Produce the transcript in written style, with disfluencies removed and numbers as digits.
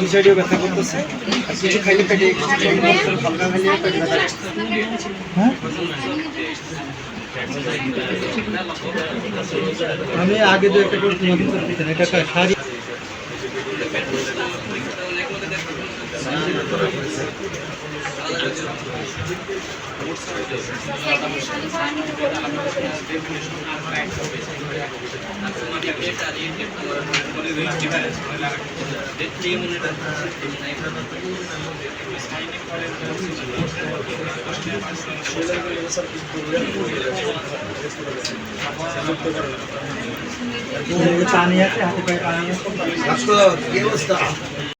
বিষয়টিও ব্যথা করতেছে আর কিছু খাইলে পেটে হালকা খাইলে পেটে ব্যথা। হ্যাঁ আমি আগে তো একটা করে এটা শাড়ি পানি আছে হাতে পায়ে পানি আছে।